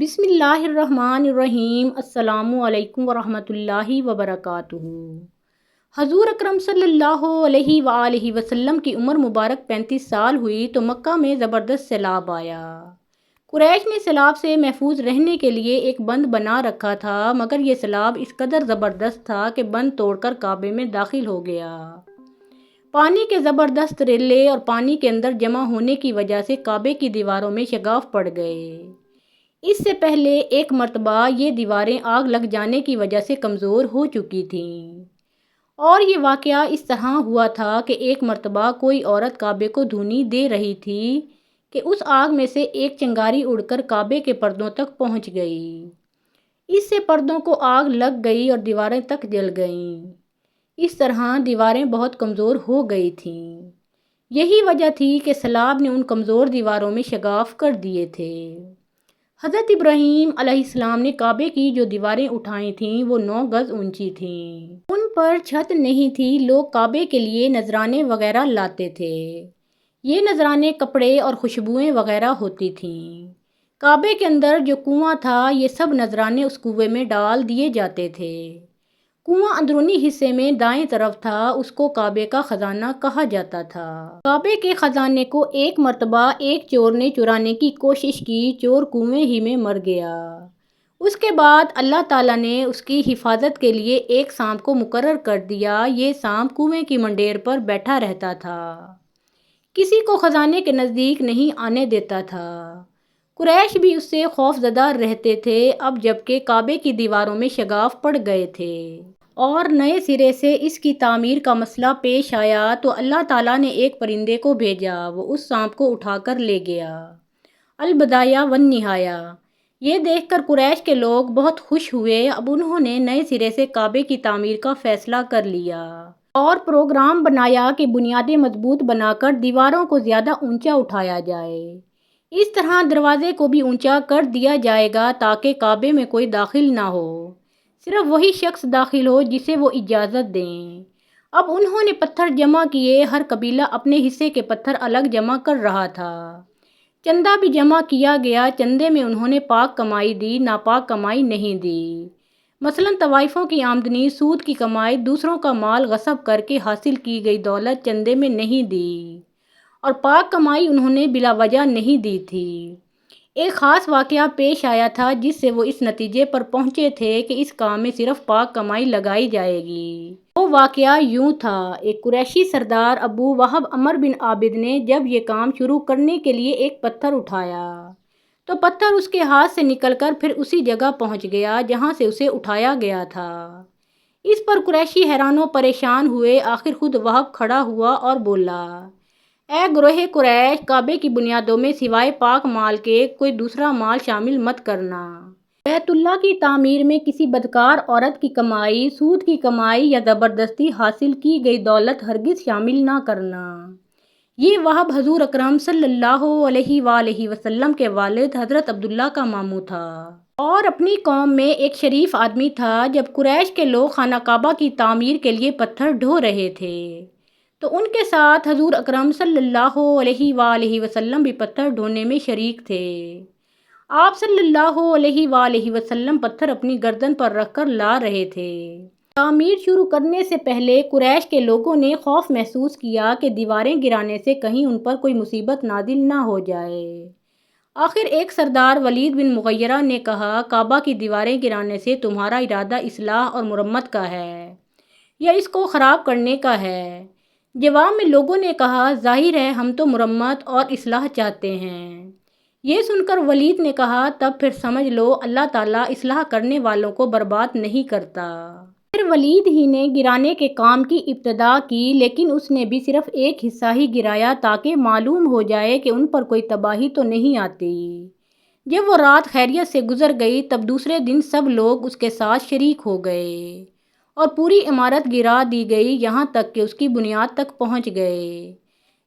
بسم اللہ الرحمن الرحیم۔ السلام علیکم ورحمۃ اللہ وبرکاتہ۔ حضور اکرم صلی اللہ علیہ وآلہ وسلم کی عمر مبارک 35 سال ہوئی تو مکہ میں زبردست سیلاب آیا۔ قریش نے سیلاب سے محفوظ رہنے کے لیے ایک بند بنا رکھا تھا، مگر یہ سیلاب اس قدر زبردست تھا کہ بند توڑ کر کعبے میں داخل ہو گیا۔ پانی کے زبردست ریلے اور پانی کے اندر جمع ہونے کی وجہ سے کعبے کی دیواروں میں شگاف پڑ گئے۔ اس سے پہلے ایک مرتبہ یہ دیواریں آگ لگ جانے کی وجہ سے کمزور ہو چکی تھیں، اور یہ واقعہ اس طرح ہوا تھا کہ ایک مرتبہ کوئی عورت کعبے کو دھونی دے رہی تھی کہ اس آگ میں سے ایک چنگاری اڑ کر کعبے کے پردوں تک پہنچ گئی۔ اس سے پردوں کو آگ لگ گئی اور دیواریں تک جل گئیں۔ اس طرح دیواریں بہت کمزور ہو گئی تھیں۔ یہی وجہ تھی کہ سیلاب نے ان کمزور دیواروں میں شگاف کر دیے تھے۔ حضرت ابراہیم علیہ السلام نے کعبے کی جو دیواریں اٹھائی تھیں وہ 9 گز اونچی تھیں۔ ان پر چھت نہیں تھی۔ لوگ کعبے کے لیے نذرانے وغیرہ لاتے تھے۔ یہ نذرانے کپڑے اور خوشبوئیں وغیرہ ہوتی تھیں۔ کعبے کے اندر جو کنواں تھا یہ سب نذرانے اس کنویں میں ڈال دیے جاتے تھے۔ کنواں اندرونی حصے میں دائیں طرف تھا، اس کو کعبے کا خزانہ کہا جاتا تھا۔ کعبے کے خزانے کو ایک مرتبہ ایک چور نے چرانے کی کوشش کی، چور کنویں ہی میں مر گیا۔ اس کے بعد اللہ تعالیٰ نے اس کی حفاظت کے لیے ایک سانپ کو مقرر کر دیا۔ یہ سانپ کنویں کی منڈیر پر بیٹھا رہتا تھا، کسی کو خزانے کے نزدیک نہیں آنے دیتا تھا۔ قریش بھی اس سے خوف زدہ رہتے تھے۔ اب جبکہ کعبے کی دیواروں میں شگاف پڑ گئے تھے اور نئے سرے سے اس کی تعمیر کا مسئلہ پیش آیا تو اللہ تعالیٰ نے ایک پرندے کو بھیجا، وہ اس سانپ کو اٹھا کر لے گیا۔ البدایہ والنہایہ۔ یہ دیکھ کر قریش کے لوگ بہت خوش ہوئے۔ اب انہوں نے نئے سرے سے کعبے کی تعمیر کا فیصلہ کر لیا اور پروگرام بنایا کہ بنیادیں مضبوط بنا کر دیواروں کو زیادہ اونچا اٹھایا جائے۔ اس طرح دروازے کو بھی اونچا کر دیا جائے گا تاکہ کعبے میں کوئی داخل نہ ہو، صرف وہی شخص داخل ہو جسے وہ اجازت دیں۔ اب انہوں نے پتھر جمع کیے، ہر قبیلہ اپنے حصے کے پتھر الگ جمع کر رہا تھا۔ چندہ بھی جمع کیا گیا۔ چندے میں انہوں نے پاک کمائی دی، ناپاک کمائی نہیں دی۔ مثلاً طوائفوں کی آمدنی، سود کی کمائی، دوسروں کا مال غصب کر کے حاصل کی گئی دولت چندے میں نہیں دی، اور پاک کمائی انہوں نے بلا وجہ نہیں دی تھی۔ ایک خاص واقعہ پیش آیا تھا جس سے وہ اس نتیجے پر پہنچے تھے کہ اس کام میں صرف پاک کمائی لگائی جائے گی۔ وہ واقعہ یوں تھا، ایک قریشی سردار ابو وہب عمر بن عابد نے جب یہ کام شروع کرنے کے لیے ایک پتھر اٹھایا تو پتھر اس کے ہاتھ سے نکل کر پھر اسی جگہ پہنچ گیا جہاں سے اسے اٹھایا گیا تھا۔ اس پر قریشی حیران و پریشان ہوئے۔ آخر خود وہب کھڑا ہوا اور بولا، اے گروہ قریش، کعبے کی بنیادوں میں سوائے پاک مال کے کوئی دوسرا مال شامل مت کرنا۔ بیت اللہ کی تعمیر میں کسی بدکار عورت کی کمائی، سود کی کمائی یا زبردستی حاصل کی گئی دولت ہرگز شامل نہ کرنا۔ یہ وہب حضور اکرم صلی اللہ علیہ وآلہ وسلم کے والد حضرت عبداللہ کا ماموں تھا اور اپنی قوم میں ایک شریف آدمی تھا۔ جب قریش کے لوگ خانہ کعبہ کی تعمیر کے لیے پتھر ڈھو رہے تھے تو ان کے ساتھ حضور اکرم صلی اللہ علیہ وآلہ وسلم بھی پتھر ڈھونے میں شریک تھے۔ آپ صلی اللہ علیہ وآلہ وسلم پتھر اپنی گردن پر رکھ کر لا رہے تھے۔ تعمیر شروع کرنے سے پہلے قریش کے لوگوں نے خوف محسوس کیا کہ دیواریں گرانے سے کہیں ان پر کوئی مصیبت نازل نہ ہو جائے۔ آخر ایک سردار ولید بن مغیرہ نے کہا، کعبہ کی دیواریں گرانے سے تمہارا ارادہ اصلاح اور مرمت کا ہے یا اس کو خراب کرنے کا ہے؟ جواب میں لوگوں نے کہا، ظاہر ہے ہم تو مرمت اور اصلاح چاہتے ہیں۔ یہ سن کر ولید نے کہا، تب پھر سمجھ لو اللہ تعالیٰ اصلاح کرنے والوں کو برباد نہیں کرتا۔ پھر ولید ہی نے گرانے کے کام کی ابتدا کی، لیکن اس نے بھی صرف ایک حصہ ہی گرایا تاکہ معلوم ہو جائے کہ ان پر کوئی تباہی تو نہیں آتی۔ جب وہ رات خیریت سے گزر گئی تب دوسرے دن سب لوگ اس کے ساتھ شریک ہو گئے اور پوری عمارت گرا دی گئی، یہاں تک کہ اس کی بنیاد تک پہنچ گئے۔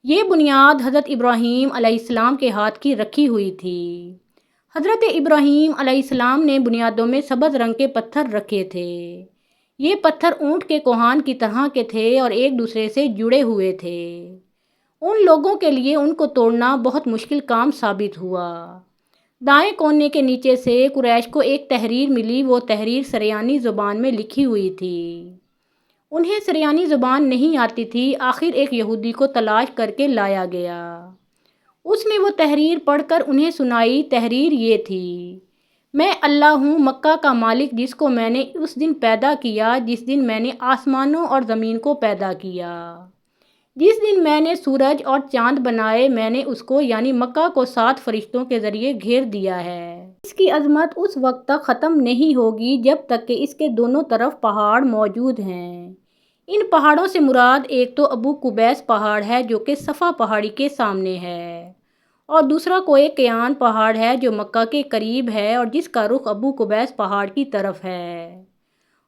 یہ بنیاد حضرت ابراہیم علیہ السلام کے ہاتھ کی رکھی ہوئی تھی۔ حضرت ابراہیم علیہ السلام نے بنیادوں میں سبز رنگ کے پتھر رکھے تھے۔ یہ پتھر اونٹ کے کوہان کی طرح کے تھے اور ایک دوسرے سے جڑے ہوئے تھے۔ ان لوگوں کے لیے ان کو توڑنا بہت مشکل کام ثابت ہوا۔ دائیں کونے کے نیچے سے قریش کو ایک تحریر ملی۔ وہ تحریر سریانی زبان میں لکھی ہوئی تھی۔ انہیں سریانی زبان نہیں آتی تھی۔ آخر ایک یہودی کو تلاش کر کے لایا گیا۔ اس نے وہ تحریر پڑھ کر انہیں سنائی۔ تحریر یہ تھی: میں اللہ ہوں، مکہ کا مالک، جس کو میں نے اس دن پیدا کیا جس دن میں نے آسمانوں اور زمین کو پیدا کیا۔ جس دن میں نے سورج اور چاند بنائے، میں نے اس کو یعنی مکہ کو 7 فرشتوں کے ذریعے گھیر دیا ہے۔ اس کی عظمت اس وقت تک ختم نہیں ہوگی جب تک کہ اس کے دونوں طرف پہاڑ موجود ہیں۔ ان پہاڑوں سے مراد ایک تو ابو قبیس پہاڑ ہے جو کہ صفا پہاڑی کے سامنے ہے، اور دوسرا کوہ کیان پہاڑ ہے جو مکہ کے قریب ہے اور جس کا رخ ابو قبیس پہاڑ کی طرف ہے۔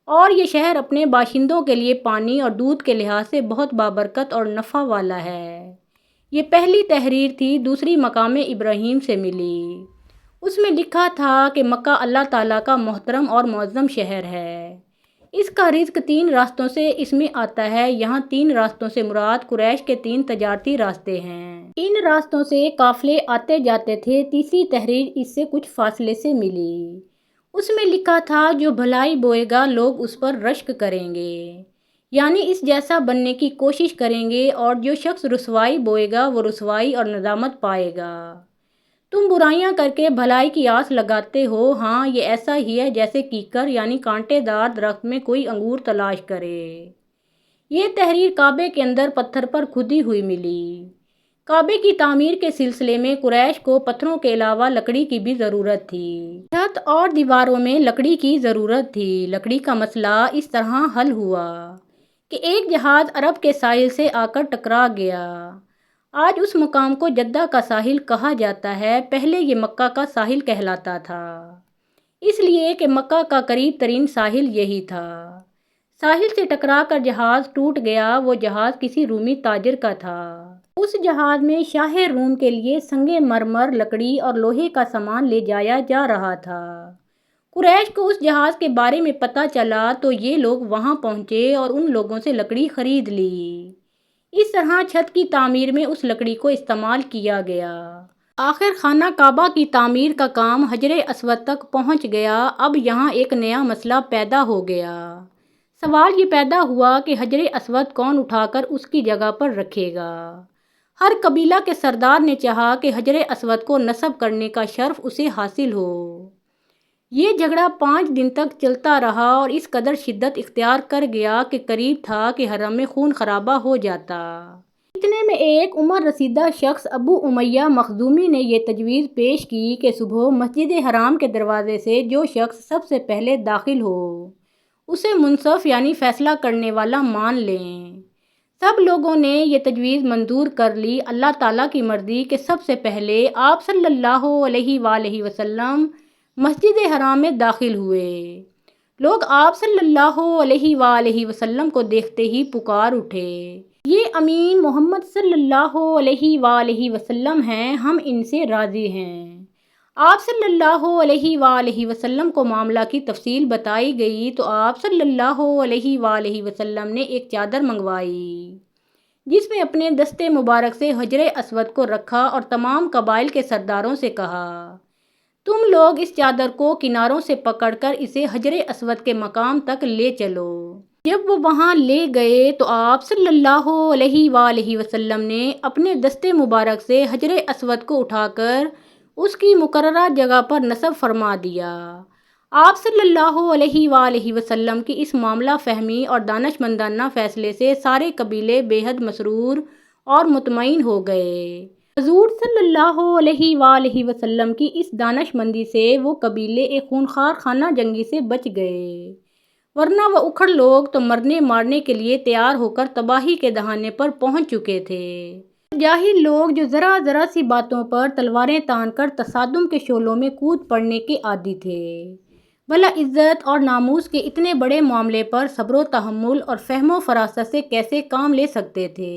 اور یہ شہر اپنے باشندوں کے لیے پانی اور دودھ کے لحاظ سے بہت بابرکت اور نفع والا ہے۔ یہ پہلی تحریر تھی، دوسری مقام ابراہیم سے ملی۔ اس میں لکھا تھا کہ مکہ اللہ تعالیٰ کا محترم اور معظم شہر ہے۔ اس کا رزق 3 راستوں سے اس میں آتا ہے۔ یہاں 3 راستوں سے مراد قریش کے 3 تجارتی راستے ہیں۔ ان راستوں سے قافلے آتے جاتے تھے۔ تیسری تحریر اس سے کچھ فاصلے سے ملی۔ اس میں لکھا تھا: جو بھلائی بوئے گا لوگ اس پر رشک کریں گے، یعنی اس جیسا بننے کی کوشش کریں گے، اور جو شخص رسوائی بوئے گا وہ رسوائی اور ندامت پائے گا۔ تم برائیاں کر کے بھلائی کی آس لگاتے ہو، ہاں یہ ایسا ہی ہے جیسے کیکر یعنی کانٹے دار درخت میں کوئی انگور تلاش کرے۔ یہ تحریر کعبے کے اندر پتھر پر کھدی ہوئی ملی۔ کعبے کی تعمیر کے سلسلے میں قریش کو پتھروں کے علاوہ لکڑی کی بھی ضرورت تھی۔ چھت اور دیواروں میں لکڑی کی ضرورت تھی۔ لکڑی کا مسئلہ اس طرح حل ہوا کہ ایک جہاز عرب کے ساحل سے آ کر ٹکرا گیا۔ آج اس مقام کو جدہ کا ساحل کہا جاتا ہے، پہلے یہ مکہ کا ساحل کہلاتا تھا، اس لیے کہ مکہ کا قریب ترین ساحل یہی تھا۔ ساحل سے ٹکرا کر جہاز ٹوٹ گیا۔ وہ جہاز کسی رومی تاجر کا تھا۔ اس جہاز میں شاہ روم کے لیے سنگ مرمر، لکڑی اور لوہے کا سامان لے جایا جا رہا تھا۔ قریش کو اس جہاز کے بارے میں پتہ چلا تو یہ لوگ وہاں پہنچے اور ان لوگوں سے لکڑی خرید لی۔ اس طرح چھت کی تعمیر میں اس لکڑی کو استعمال کیا گیا۔ آخر خانہ کعبہ کی تعمیر کا کام حجر اسود تک پہنچ گیا۔ اب یہاں ایک نیا مسئلہ پیدا ہو گیا۔ سوال یہ پیدا ہوا کہ حجر اسود کون اٹھا کر اس کی جگہ پر رکھے گا؟ ہر قبیلہ کے سردار نے چاہا کہ حجر اسود کو نصب کرنے کا شرف اسے حاصل ہو۔ یہ جھگڑا 5 دن تک چلتا رہا اور اس قدر شدت اختیار کر گیا کہ قریب تھا کہ حرم میں خون خرابہ ہو جاتا۔ اتنے میں ایک عمر رسیدہ شخص ابو امیہ مخزومی نے یہ تجویز پیش کی کہ صبح مسجد حرام کے دروازے سے جو شخص سب سے پہلے داخل ہو اسے منصف یعنی فیصلہ کرنے والا مان لیں۔ سب لوگوں نے یہ تجویز منظور کر لی۔ اللہ تعالیٰ کی مرضی کہ سب سے پہلے آپ صلی اللہ علیہ وآلہ وسلم مسجد حرام میں داخل ہوئے۔ لوگ آپ صلی اللہ علیہ وآلہ وسلم کو دیکھتے ہی پکار اٹھے: یہ امین محمد صلی اللہ علیہ وآلہ وسلم ہیں، ہم ان سے راضی ہیں۔ آپ صلی اللہ علیہ وآلہ وسلم کو معاملہ کی تفصیل بتائی گئی تو آپ صلی اللہ علیہ وآلہ وسلم نے ایک چادر منگوائی جس میں اپنے دست مبارک سے حجر اسود کو رکھا اور تمام قبائل کے سرداروں سے کہا: تم لوگ اس چادر کو کناروں سے پکڑ کر اسے حجر اسود کے مقام تک لے چلو۔ جب وہ وہاں لے گئے تو آپ صلی اللہ علیہ وآلہ وسلم نے اپنے دست مبارک سے حجر اسود کو اٹھا کر اس کی مقررہ جگہ پر نصب فرما دیا۔ آپ صلی اللہ علیہ وآلہ وسلم کی اس معاملہ فہمی اور دانش مندانہ فیصلے سے سارے قبیلے بے حد مسرور اور مطمئن ہو گئے۔ حضور صلی اللہ علیہ وآلہ وسلم کی اس دانش مندی سے وہ قبیلے ایک خونخوار خانہ جنگی سے بچ گئے، ورنہ وہ اکھڑ لوگ تو مرنے مارنے کے لیے تیار ہو کر تباہی کے دہانے پر پہنچ چکے تھے۔ جاہل لوگ جو ذرا ذرا سی باتوں پر تلواریں تان کر تصادم کے شعلوں میں کود پڑنے کے عادی تھے، بھلا عزت اور ناموس کے اتنے بڑے معاملے پر صبر و تحمل اور فہم و فراست سے کیسے کام لے سکتے تھے؟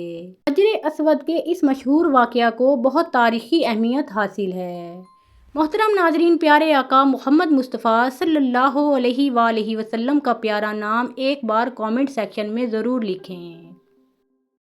حجر اسود کے اس مشہور واقعہ کو بہت تاریخی اہمیت حاصل ہے۔ محترم ناظرین، پیارے آقا محمد مصطفیٰ صلی اللہ علیہ وآلہ وسلم کا پیارا نام ایک بار کامنٹ سیکشن میں ضرور لکھیں۔